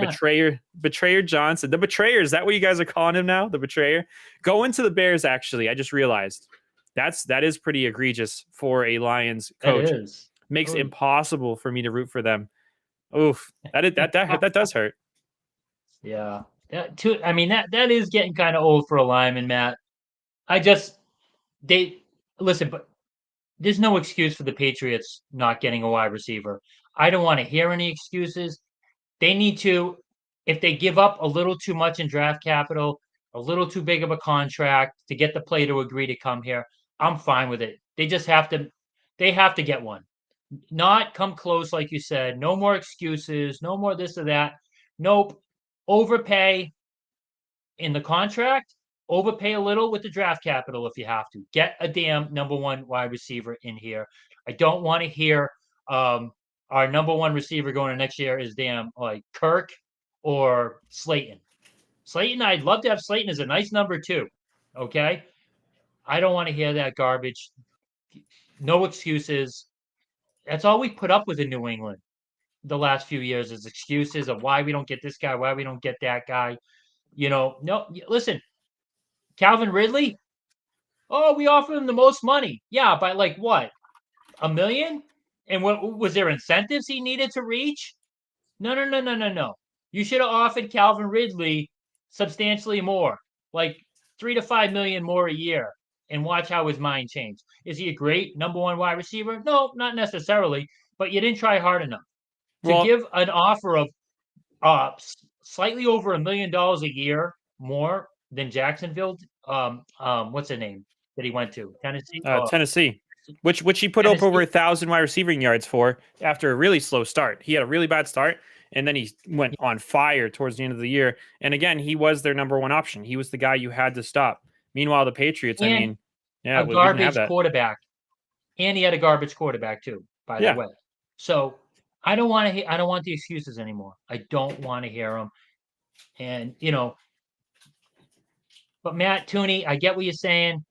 betrayer Johnson. The betrayer, is that what you guys are calling him now? The betrayer? Go into the Bears, actually. I just realized. That is pretty egregious for a Lions coach. That is. Makes it impossible for me to root for them. Oof. That does hurt. Yeah. That is getting kind of old for a lineman, Matt. Listen, but there's no excuse for the Patriots not getting a wide receiver. I don't want to hear any excuses. They need to, if they give up a little too much in draft capital, a little too big of a contract to get the player to agree to come here, I'm fine with it. They have to get one. Not come close, like you said. No more excuses. No more this or that. Nope. Overpay in the contract. Overpay a little with the draft capital if you have to. Get a damn number one wide receiver in here. I don't want to hear our number one receiver going to next year is damn like Kirk or Slayton. Slayton, I'd love to have Slayton as a nice number two. Okay. I don't want to hear that garbage. No excuses. That's all we put up with in New England the last few years is excuses of why we don't get this guy, why we don't get that guy. No, listen, Calvin Ridley. Oh, we offered him the most money. Yeah, by like what? $1 million? And what was there incentives he needed to reach? No. You should have offered Calvin Ridley substantially more, like 3 to 5 million more a year, and watch how his mind changed. Is he a great number one wide receiver? No, not necessarily, but you didn't try hard enough to give an offer of slightly over $1 million a year more than Jacksonville. What's the name that he went to? Tennessee. Tennessee, which he put up over 1,000 wide receiving yards for after a really slow start. He had a really bad start, and then he went on fire towards the end of the year. And again, he was their number one option. He was the guy you had to stop. Meanwhile, the Patriots, a garbage quarterback, and he had a garbage quarterback too. By the way, so I don't want the excuses anymore. I don't want to hear them. And but Matt Thuney, I get what you're saying.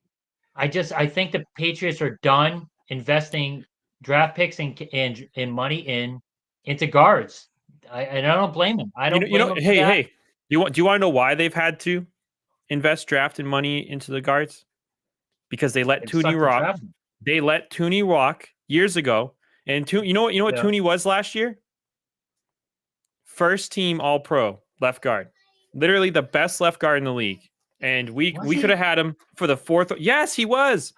I think the Patriots are done investing draft picks and money into guards. And I don't blame them. I don't blame them. Hey, do you want to know why they've had to invest draft and money into the guards? Because they let Thuney rock. They let Thuney walk years ago. And you know what Thuney was last year? First team All Pro left guard. Literally the best left guard in the league. And we could have had him for the fourth. Yes, he was.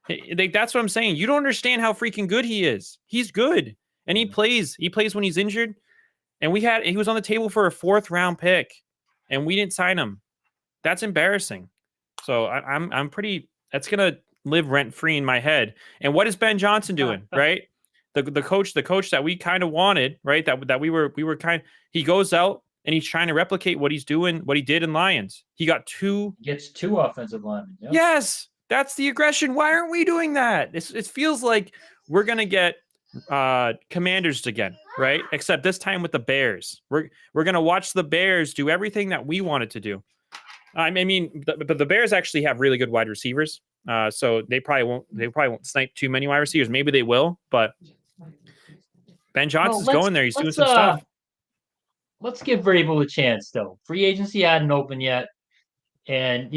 That's what I'm saying. You don't understand how freaking good he is. He's good, and he Yeah. plays. He plays when he's injured. And he was on the table for a 4th round pick, and we didn't sign him. That's embarrassing. So I'm pretty. That's gonna live rent free in my head. And what is Ben Johnson doing? Right, the coach that we kind of wanted. Right, that we were kind. He goes out and he's trying to replicate what he's doing, what he did in Lions. He got 2. Gets 2 offensive linemen. Yep. Yes, that's the aggression. Why aren't we doing that? It feels like we're gonna get Commanders again, right? Except this time with the Bears. We're gonna watch the Bears do everything that we wanted to do. I mean, but the Bears actually have really good wide receivers, so they probably won't snipe too many wide receivers. Maybe they will, but Ben Well, Johnson's let's going there. He's doing let's some uh stuff. let's give Vrabel a chance though. Free agency hadn't opened yet, and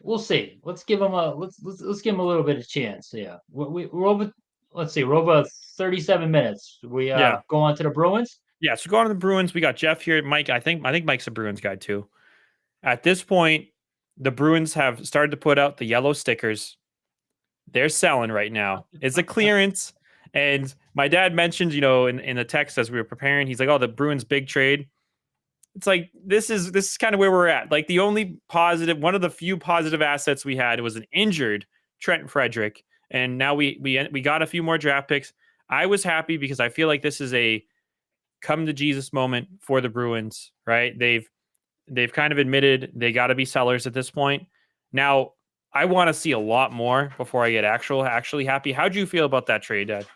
we'll see. Let's give him a little bit of chance. Yeah, we're over. Let's see, we're over 37 minutes. We Yeah, go on to the Bruins. yeah. So go on to the Bruins. We got Jeff here. Mike, I think Mike's a Bruins guy too. At this point, the Bruins have started to put out the yellow stickers. They're selling right now. It's a clearance. And my dad mentioned, in the text as we were preparing, he's like, "Oh, the Bruins big trade." It's like this is kind of where we're at. Like the only positive, one of the few positive assets we had was an injured Trent Frederick, and now we got a few more draft picks. I was happy because I feel like this is a come to Jesus moment for the Bruins. Right? They've kind of admitted they got to be sellers at this point. Now, I want to see a lot more before I get actually happy. How'd you feel about that trade, Dad?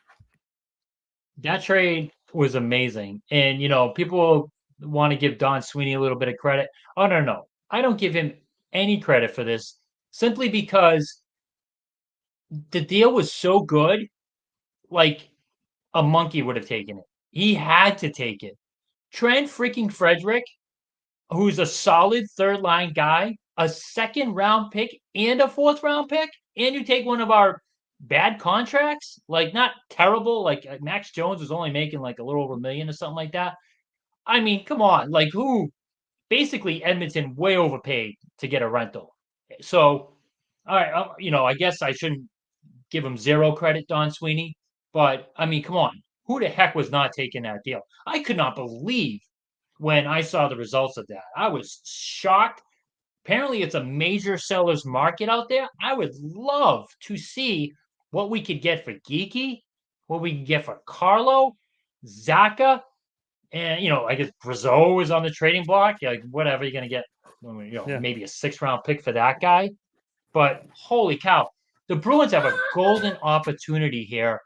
That trade was amazing, and people want to give Don Sweeney a little bit of credit. Oh no, no, I don't give him any credit for this simply because the deal was so good. Like a monkey would have taken it. He had to take it. Trent freaking Frederick, who's a solid third line guy, a second round pick and a 4th round pick, and you take one of our bad contracts, like not terrible, like Max Jones was only making like a little over a million or something like that. I mean, come on, like who? Basically, Edmonton way overpaid to get a rental. So, all right, I guess I shouldn't give him zero credit, Don Sweeney. But I mean, come on, who the heck was not taking that deal? I could not believe when I saw the results of that. I was shocked. Apparently, it's a major seller's market out there. I would love to see what we could get for Geeky, what we could get for Carlo, Zaka, and I guess Brazeau is on the trading block. Like whatever you're gonna get, Yeah. maybe a 6th round pick for that guy. But holy cow, the Bruins have a golden opportunity here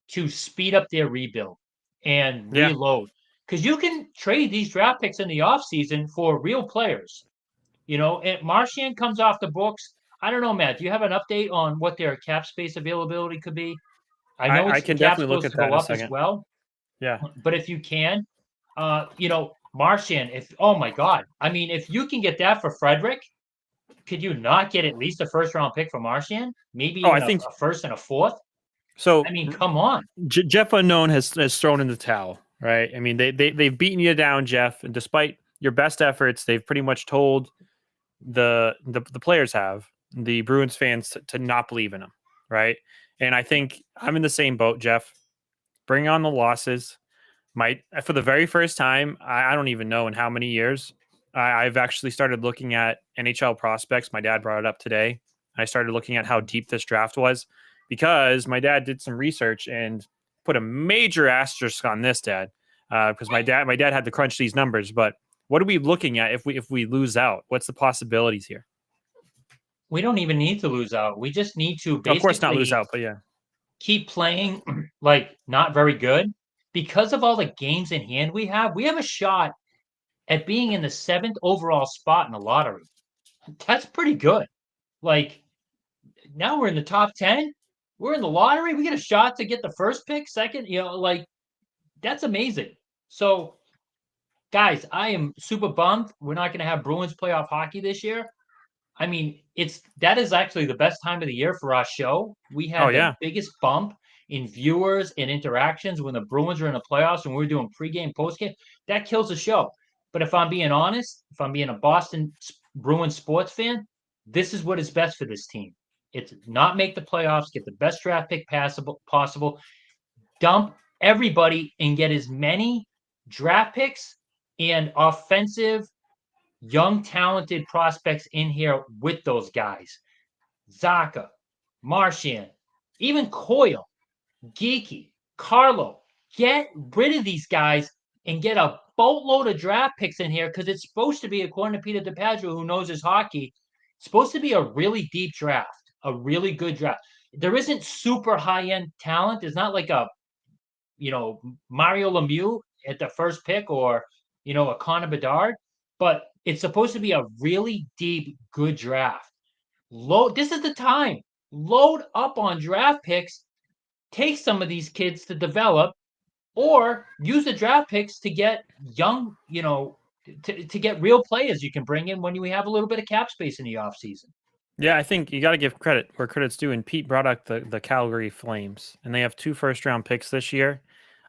to speed up their rebuild and Yeah. reload. Because you can trade these draft picks in the offseason for real players. And Marchand comes off the books. I don't know, Matt. Do you have an update on what their cap space availability could be? I know I it's the can cap's definitely look supposed at to that go in a up as second. well. Yeah. But if you can, Marchand, if oh my God, I mean, if you can get that for Frederick, could you not get at least a 1st round pick for Marchand? Maybe Oh, I even a think first and a fourth? I so. mean, come on. Jeff Unknown has thrown in the towel, right? I mean, they've beaten you down, Jeff, and despite your best efforts, they've pretty much told the players have the Bruins fans to not believe in them, right? And I think I'm in the same boat, Jeff. Bring on the losses. Might for the very first time, I don't even know in how many years, I've actually started looking at NHL prospects. My dad brought it up today. I started looking at how deep this draft was because my dad did some research and put a major asterisk on this, Dad, because my dad had to crunch these numbers. But what are we looking at if we lose out? What's the possibilities here? We don't even need to lose out. We just need to Of course, not lose basically out, but yeah, keep playing like not very good. Because of all the games in hand we have a shot at being in the 7th overall spot in the lottery. That's pretty good. Like now we're in the top 10. We're in the lottery. We get a shot to get the first pick, second, like that's amazing. So, guys, I am super bummed. We're not going to have Bruins playoff hockey this year. I mean, that is actually the best time of the year for our show. We oh had the yeah, biggest bump in viewers and interactions when the Bruins are in the playoffs and we're doing pregame, postgame. That kills the show. But if I'm being honest, if I'm being a Boston Bruins sports fan, this is what is best for this team. It's not make the playoffs, get the best draft pick possible, dump everybody and get as many draft picks and offensive, young, talented prospects in here with those guys. Zaka, Marchand, even Coyle, Geeky, Carlo. Get rid of these guys and get a boatload of draft picks in here because it's supposed to be, according to Peter DiPadro, who knows his hockey, it's supposed to be a really deep draft, a really good draft. There isn't super high end talent. There's not like a, Mario Lemieux at the first pick or, a Connor Bedard, but it's supposed to be a really deep, good draft. This is the time. Load up on draft picks, take some of these kids to develop, or use the draft picks to get young, to get real players you can bring in when you have a little bit of cap space in the offseason. Yeah, I think you got to give credit where credit's due. And Pete brought up the Calgary Flames, and they have 2 first-round picks this year.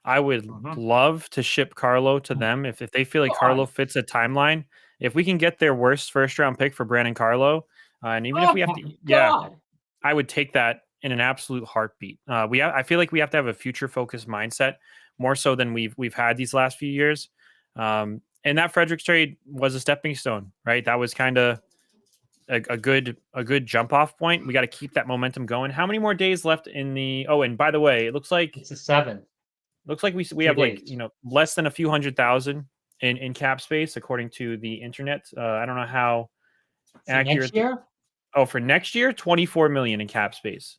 I would love to ship Carlo to them if they feel like Carlo fits a timeline. If we can get their worst first-round pick for Brandon Carlo, and even if we have to, I would take that in an absolute heartbeat. I feel like we have to have a future-focused mindset more so than we've had these last few years. And that Fredericks trade was a stepping stone, right? That was kind of a good jump off point. We got to keep that momentum going. How many more days left in the? Oh, and by the way, it looks like it's a 7. Looks like we have days. Less than a few $100,000 in cap space according to the internet. I don't know how accurate. Next year? For next year, 24 million in cap space.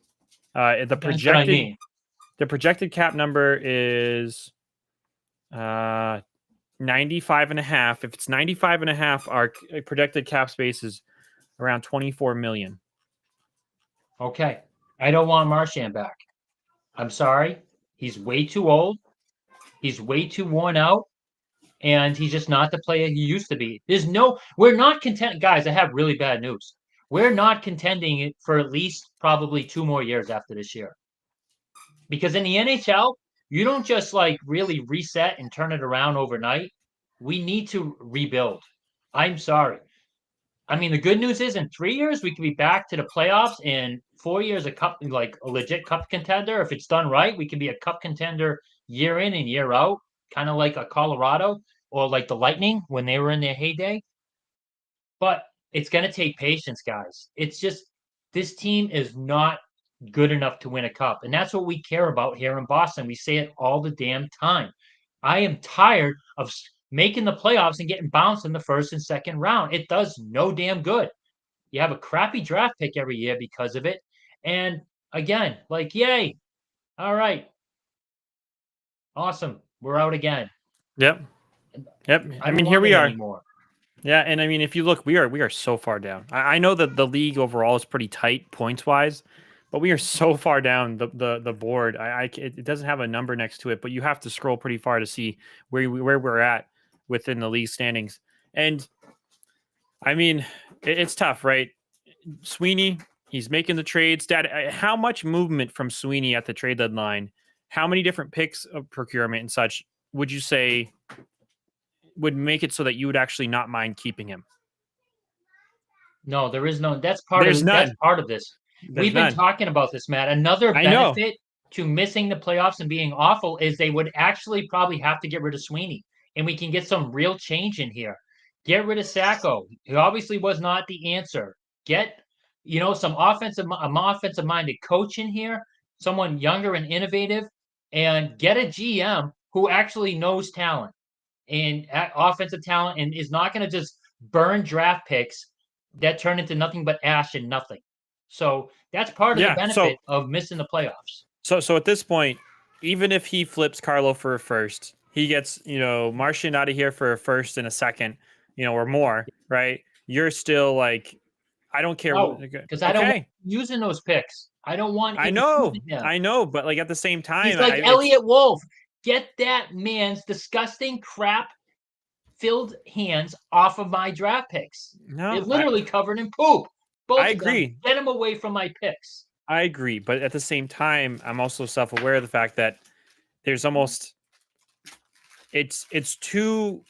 The projected cap number is 95 and a half. If it's 95 and a half, our projected cap space is around 24 million. Okay. I don't want Marchand back. I'm sorry. He's way too old. He's way too worn out. And he's just not the player he used to be. We're not content. Guys, I have really bad news. We're not contending for at least probably 2 more years after this year. Because in the NHL, you don't just really reset and turn it around overnight. We need to rebuild. I'm sorry. I mean, the good news is in 3 years, we can be back to the playoffs. In 4 years, a legit cup contender. If it's done right, we can be a cup contender year in and year out, kind of like a Colorado or like the Lightning when they were in their heyday. But it's going to take patience, guys. It's just this team is not good enough to win a cup. And that's what we care about here in Boston. We say it all the damn time. I am tired of making the playoffs and getting bounced in the first and second round. It does no damn good. You have a crappy draft pick every year because of it. And again, yay. All right. Awesome. We're out again. Yep. I mean, here we are. Anymore. Yeah, and I mean, if you look, we are so far down. I know that the league overall is pretty tight points wise, but we are so far down the board. It doesn't have a number next to it, but you have to scroll pretty far to see where we're at within the league standings. And I mean, it's tough, right? Sweeney, he's making the trades. Dad, how much movement from Sweeney at the trade deadline? How many different picks of procurement and such would you say would make it so that you would actually not mind keeping him? No, there is no. That's part of this. We've been talking about this, Matt. Another benefit to missing the playoffs and being awful is they would actually probably have to get rid of Sweeney, and we can get some real change in here. Get rid of Sacco. He obviously was not the answer. Get some offensive-minded coach in here, someone younger and innovative, and get a GM who actually knows talent and offensive talent and is not going to just burn draft picks that turn into nothing but ash and nothing. So that's part of the benefit of missing the playoffs. So at this point, even if he flips Carlo for a first, he gets, Marchand out of here for a first and a second, or more, right? You're still like, I don't care. Because I don't want using those picks. I don't want. I know, but at the same time, he's like Elliot Wolf. Get that man's disgusting crap-filled hands off of my draft picks. No, they're literally covered in poop. I agree. Get him away from my picks. I agree, but at the same time, I'm also self-aware of the fact that there's almost it's too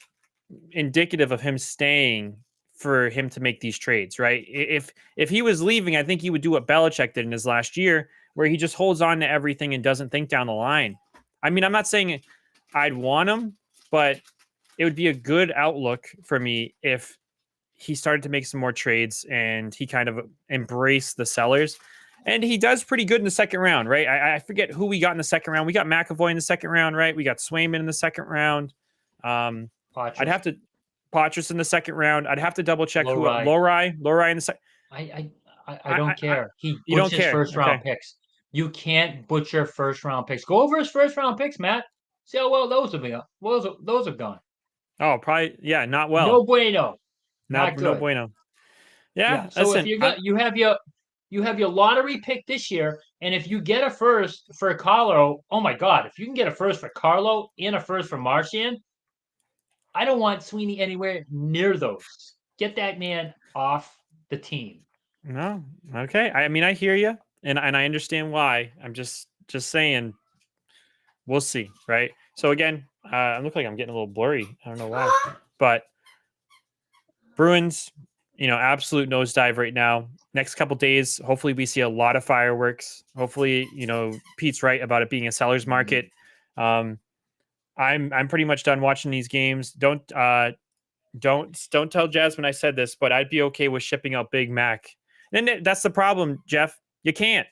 indicative of him staying for him to make these trades, right? If he was leaving, I think he would do what Belichick did in his last year, where he just holds on to everything and doesn't think down the line. I mean, I'm not saying I'd want him, but it would be a good outlook for me if he started to make some more trades and he kind of embraced the sellers. And he does pretty good in the second round, right? I forget who we got in the second round. We got McAvoy in the second round, right? We got Swayman in the second round. I'd have to Poitras in the second round. I'd have to double check who Lori in the second. I don't care. He you don't butchers care. first round picks. You can't butcher first round picks. Go over his first round picks, Matt. See how well those have been. Those have gone. Oh, probably not well. No bueno. Not good. No bueno. Yeah. So if you have your lottery pick this year, and if you get a first for Carlo, oh my God, if you can get a first for Carlo and a first for Marchand, I don't want Sweeney anywhere near those. Get that man off the team. No. Okay. I mean, I hear you, and I understand why. I'm just saying, we'll see, right? So again, I look like I'm getting a little blurry. I don't know why, but Bruins, absolute nosedive right now. Next couple days, hopefully we see a lot of fireworks. Hopefully, Pete's right about it being a seller's market. I'm pretty much done watching these games. Don't tell Jasmine I said this, but I'd be okay with shipping out Big Mac. And that's the problem, Jeff. You can't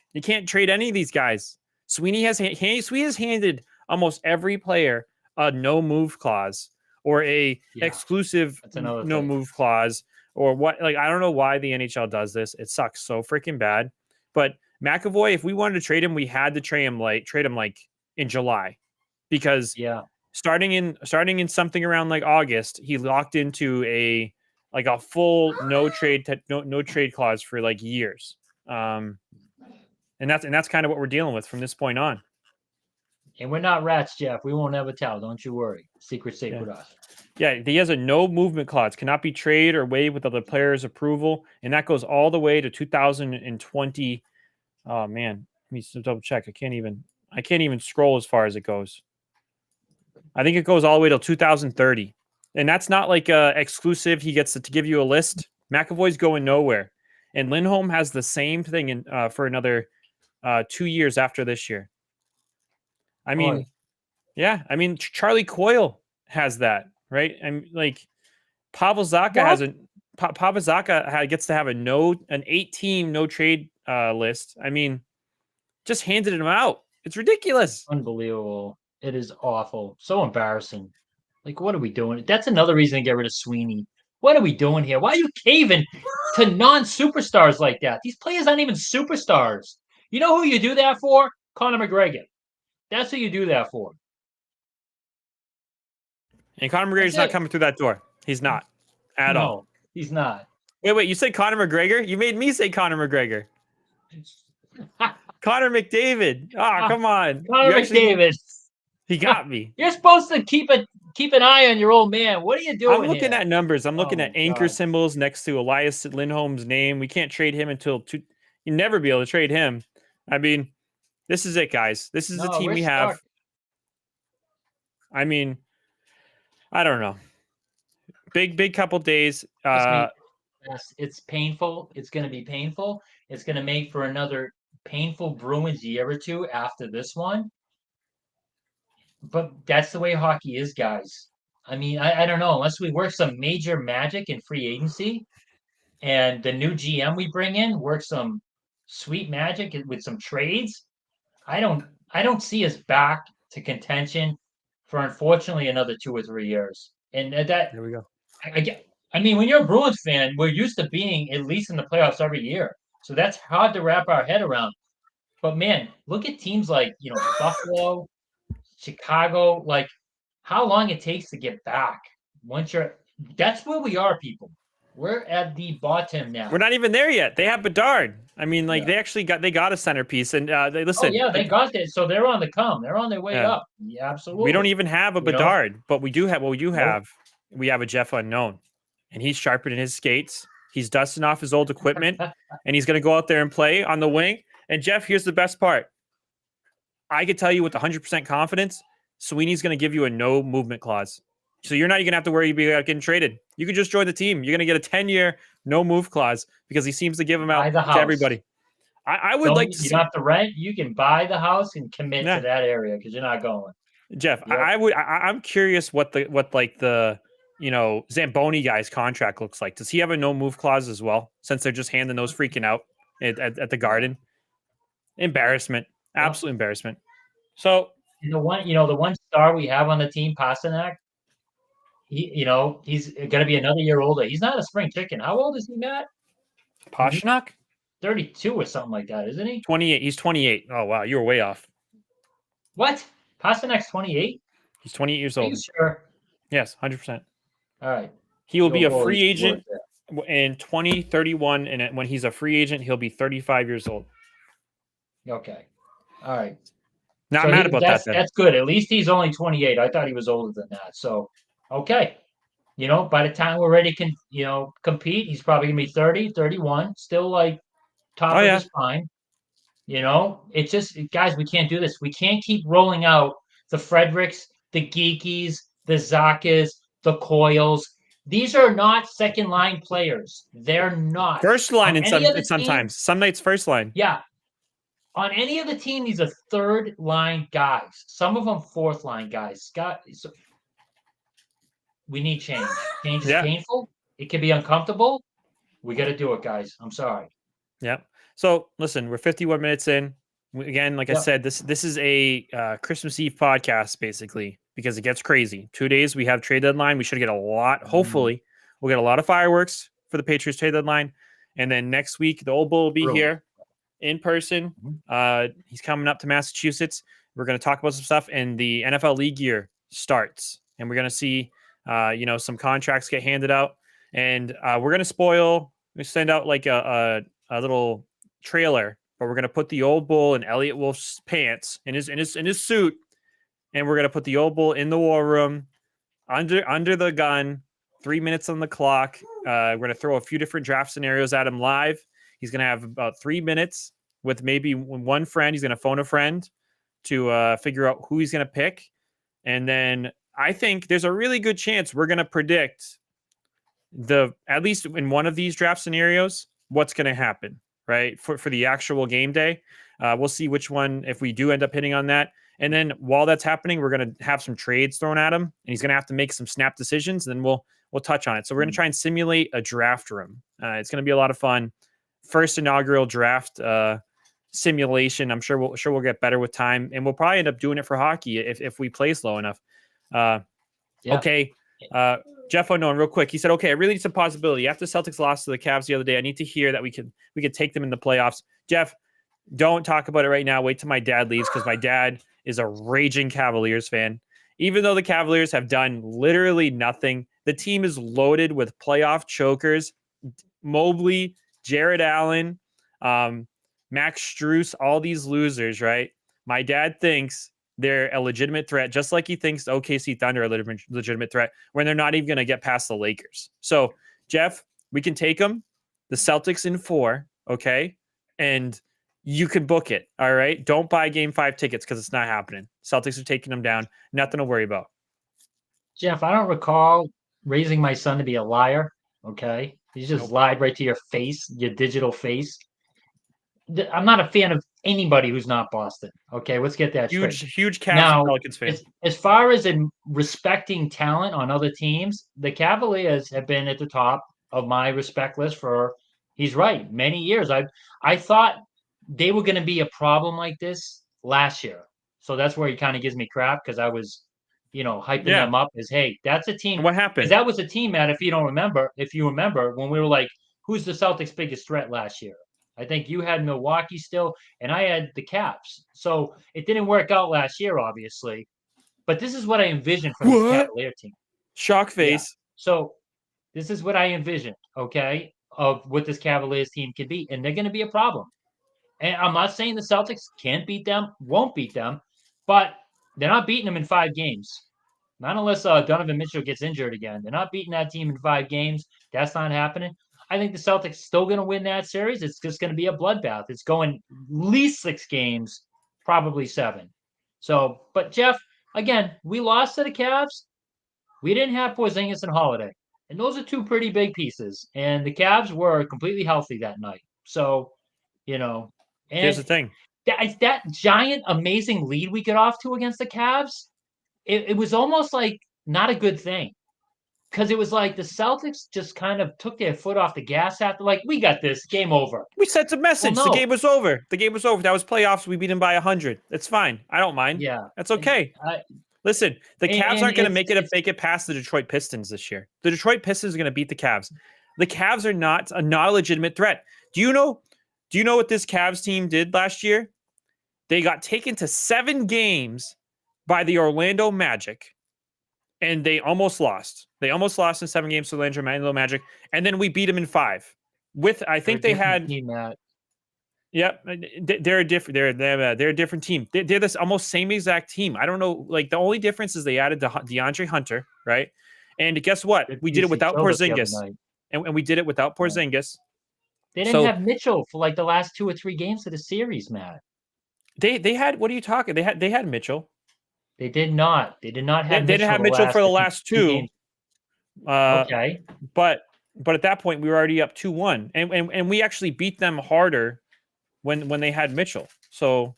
trade any of these guys. Sweeney has handed almost every player a no move clause or a exclusive no move clause or what. Like, I don't know why the NHL does this. It sucks so freaking bad. But McAvoy, if we wanted to trade him, we had to trade him like in July, because starting in something around like August, he locked into a full no trade clause for like years. And that's kind of what we're dealing with from this point on. And we're not rats, Jeff. We won't ever tell. Don't you worry. Secret's safe with us. Yeah, he has a no movement clause, cannot be traded or waived with other players' approval, and that goes all the way to 2020. Oh man, let me double check. I can't even scroll as far as it goes. I think it goes all the way till 2030, and that's not like exclusive. He gets to give you a list. McAvoy's going nowhere, and Lindholm has the same thing in for another 2 years after this year. I mean, Charlie Coyle has that, right? I'm like, Pavel Zacha gets to have an 8-team no trade list. I mean, just handed him out. It's ridiculous. Unbelievable. It is awful. So embarrassing. Like, what are we doing? That's another reason to get rid of Sweeney. What are we doing here? Why are you caving to non-superstars like that? These players aren't even superstars. You know who you do that for? Conor McGregor. That's who you do that for. And Conor McGregor's not coming through that door. He's not at all. No, he's not. Wait, you said Conor McGregor? You made me say Conor McGregor. Connor McDavid. Come on. Connor McDavid. He got me. You're supposed to keep an eye on your old man. What are you doing? I'm looking at numbers. I'm looking at anchor symbols next to Elias Lindholm's name. We can't trade him until you never be able to trade him. I mean, this is it, guys. This is the team we have. Stuck. I mean, I don't know. Big couple days. It's painful. It's going to be painful. It's going to make for another painful Bruins year or two after this one. But that's the way hockey is, guys. I mean, I don't know. Unless we work some major magic in free agency and the new GM we bring in works some sweet magic with some trades, I don't see us back to contention for, unfortunately, another 2 or 3 years. And that there we go. I mean, when you're a Bruins fan, we're used to being at least in the playoffs every year. So that's hard to wrap our head around. But man, look at teams like, Buffalo, Chicago, like how long it takes to get back. That's where we are, people. We're at the bottom now. We're not even there yet. They have Bedard. I mean, they actually got a centerpiece, and they listen. Oh yeah, they got that. So they're on the come. They're on their way up. Yeah, absolutely. We don't even have a Bedard, but we do have. Well, we have a Jeff Unknown, and he's sharpening his skates. He's dusting off his old equipment, and he's going to go out there and play on the wing. And Jeff, here's the best part. I could tell you with 100% confidence, Sweeney's going to give you a no movement clause. So you're not going to have to worry about getting traded. You can just join the team. You're going to get a 10-year no move clause because he seems to give them out Buy the to house. everybody. I would like to You don't see. have to rent. You can buy the house and commit to Yeah, that area because you're not going. Jeff, Yep. I'm curious what like the Zamboni guy's contract looks like. Does he have a no move clause as well? Since they're just handing those freaking out at the Yeah. Garden, embarrassment, Yep. absolute embarrassment. So And the one star we have on the team, Pasternak, he's gonna be another year older. He's not a spring chicken. How old is he, Matt? He's Pasternak, 32 or something like that, isn't he? 28. He's 28. Oh wow, you were way off. What? Pasternak's 28? He's 28 years Are you old. sure? Yes, 100%. All right. He will be a Galore free used to work agent there. in 2031, and when he's a free agent, he'll be 35 years old. Okay. All right. Not So mad about that then. that's good. At least he's only 28. I thought he was older than that. So, okay. By the time we're ready to compete, he's probably going to be 30, 31, still like top Oh of yeah, his prime. It's just, guys, we can't do this. We can't keep rolling out the Fredericks, the Geekies, the Zakas, the Coils. These are not second line players. They're not. first line On in any some other team, sometimes. Some nights first line. yeah. On any other team, these are third line guys. Some of them fourth line guys. So we need change. Change is Yeah. painful. It can be uncomfortable. We got to do it, guys. I'm sorry. Yeah. So listen, we're 51 minutes in. Again, like I Yep. said, this is a Christmas Eve podcast basically because it gets crazy. 2 days we have trade deadline. We should get a lot. Hopefully, we'll get a lot of fireworks for the Patriots trade deadline, and then next week the old bull will be here in person. He's coming up to Massachusetts. We're going to talk about some stuff, and the NFL league year starts, and we're going to see some contracts get handed out, and we're going to spoil. We send out like a little trailer, but we're gonna put the old bull in Elliot Wolf's pants in his suit, and we're gonna put the old bull in the war room under the gun. 3 minutes on the clock. We're gonna throw a few different draft scenarios at him live. He's gonna have about 3 minutes with maybe one friend. He's gonna phone a friend to figure out who he's gonna pick, and then I think there's a really good chance we're gonna predict at least in one of these draft scenarios what's going to happen, right? For the actual game day. We'll see which one, if we do end up hitting on that. And then while that's happening, we're going to have some trades thrown at him, and he's going to have to make some snap decisions, and then we'll touch on it. So we're going to try and simulate a draft room. It's going to be a lot of fun. First inaugural draft simulation. I'm sure we'll get better with time, and we'll probably end up doing it for hockey if we place low enough. Okay. Jeff Unknown, real quick. He said, okay, I really need some possibility. After Celtics lost to the Cavs the other day, I need to hear that we could take them in the playoffs. Jeff, don't talk about it right now. Wait till my dad leaves because my dad is a raging Cavaliers fan. Even though the Cavaliers have done literally nothing, the team is loaded with playoff chokers. Mobley, Jared Allen, Max Strus, all these losers, right? My dad thinks they're a legitimate threat, just like he thinks OKC Thunder are a legitimate threat when they're not even going to get past the Lakers. So, Jeff, we can take them, the Celtics in 4, okay? And you can book it, all right? Don't buy Game 5 tickets because it's not happening. Celtics are taking them down. Nothing to worry about. Jeff, I don't recall raising my son to be a liar, okay? He just lied right to your face, your digital face. I'm not a fan of anybody who's not Boston. Okay, let's get that straight. Huge Cavs Now, and Pelicans fan. as far as in respecting talent on other teams, the Cavaliers have been at the top of my respect list for. He's right, many years. I thought they were going to be a problem like this last year, so that's where he kind of gives me crap because I was, hyping them up as, hey, that's a team. And what happened? Because that was a team, Matt. If you remember when we were like, who's the Celtics' biggest threat last year? I think you had Milwaukee still, and I had the Caps. So it didn't work out last year, obviously. But this is what I envisioned for this Cavalier team. Shock face. Yeah. So this is what I envisioned, okay, of what this Cavaliers team could be. And they're going to be a problem. And I'm not saying the Celtics can't beat them, won't beat them, but they're not beating them in 5 games. Not unless Donovan Mitchell gets injured again. They're not beating that team in 5 games. That's not happening. I think the Celtics still going to win that series. It's just going to be a bloodbath. It's going at least 6 games, probably 7. So, but Jeff, again, we lost to the Cavs. we didn't have Porzingis and Holiday, and those are two pretty big pieces. And the Cavs were completely healthy that night. So, you know, Here's the and thing. that giant, amazing lead we get off to against the Cavs, it was almost like not a good thing because it was like the Celtics just kind of took their foot off the gas after, like, we got this, game over. We sent a message. Well, The no, game was over. The game was over. That was playoffs. We beat them by 100. It's fine. I don't mind. yeah, That's okay. Listen, the Cavs and aren't going to make it past the Detroit Pistons this year. The Detroit Pistons are going to beat the Cavs. The Cavs are not a legitimate threat. Do you know what this Cavs team did last year? They got taken to 7 games by the Orlando Magic, and they almost lost. They almost lost in 7 games to the Orlando Magic, and then we beat them in 5. With I think they had team, Matt. Yep, they're a different. They're a different team. They're this almost same exact team. I don't know. Like the only difference is they added DeAndre Hunter, right? And guess what? We did it without Porzingis, and we did it without Porzingis. They didn't have Mitchell for like the last 2 or 3 games of the series, Matt. They had. What are you talking? They had Mitchell. They did not. They did not have. They didn't have Mitchell for the last 2. Okay, but at that point we were already up 2-1, and we actually beat them harder when they had Mitchell. So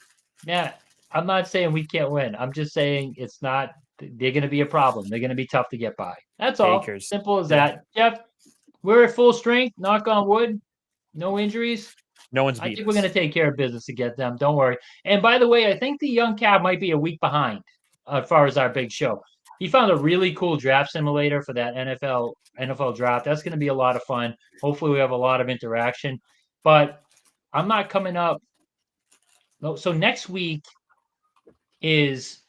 yeah, I'm not saying we can't win. I'm just saying it's not. They're going to be a problem. They're going to be tough to get by. That's all. Simple as that. Jeff, we're at full strength. Knock on wood. No injuries. No one's I think we're going to take care of business to get them. Don't worry. And by the way, I think the young Cav might be a week behind as far as our big show. He found a really cool draft simulator for that NFL draft. That's going to be a lot of fun. Hopefully, we have a lot of interaction. But I'm not coming up. No, so next week is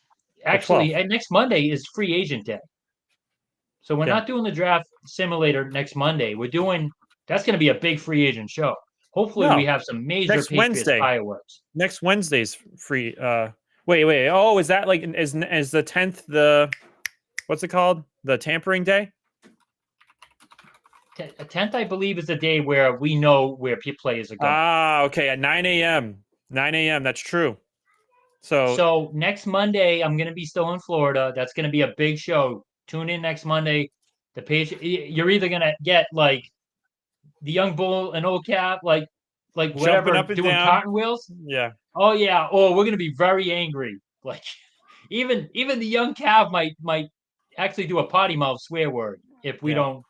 actually next Monday is free agent day. So we're not doing the draft simulator next Monday. We're doing that's going to be a big free agent show. Hopefully, we have some major Patriots fireworks. Next Wednesday's free. Wait. Oh, is that like is the 10th the what's it called? The tampering day? 10th, I believe, is the day where we know where players are going. Ah, okay. At 9 a.m. 9 a.m. That's true. So next Monday, I'm going to be still in Florida. That's going to be a big show. Tune in next Monday. The page, you're either going to get like the young bull and old cap, like whatever, up and doing down. cartwheels. Yeah. Oh yeah. Oh, we're going to be very angry. Like even the young Cav might actually do a potty mouth swear word if we don't,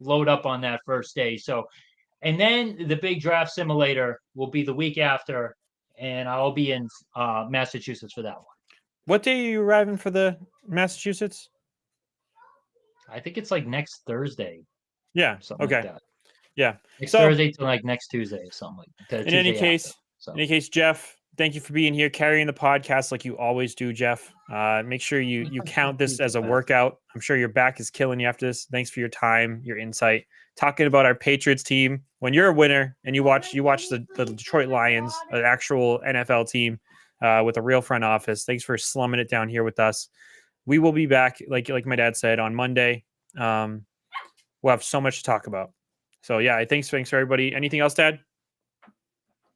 load up on that first day. So, and then the big draft simulator will be the week after, and I'll be in Massachusetts for that one. What day are you arriving for the Massachusetts? I think it's like next Thursday. Yeah. Something like that. Yeah. Next Thursday to like next Tuesday or something like that. In any case, Jeff, thank you for being here, carrying the podcast like you always do, Jeff. Make sure you count this as a workout. I'm sure your back is killing you after this. Thanks for your time, your insight, talking about our Patriots team. When you're a winner and you watch the Detroit Lions, an actual NFL team with a real front office. Thanks for slumming it down here with us. We will be back, like my dad said, on Monday. We'll have so much to talk about. So yeah, thanks for everybody. Anything else, Dad?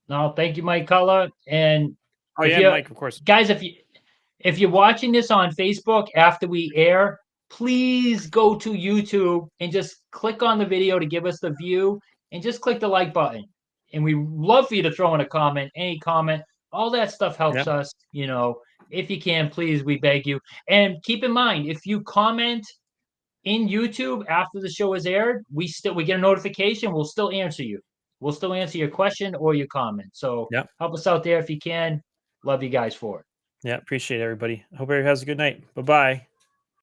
No, thank you, Mike Color. And Mike, of course. Guys, if you're watching this on Facebook after we air, please go to YouTube and just click on the video to give us the view and just click the like button. And we love for you to throw in a comment, any comment. All that stuff helps us, if you can, please, we beg you. And keep in mind, if you comment in YouTube after the show is aired, we get a notification. We'll still answer you. We'll still answer your question or your comment. So help us out there if you can. Love you guys for it. Yeah, appreciate it, everybody. I hope everybody has a good night. Bye-bye.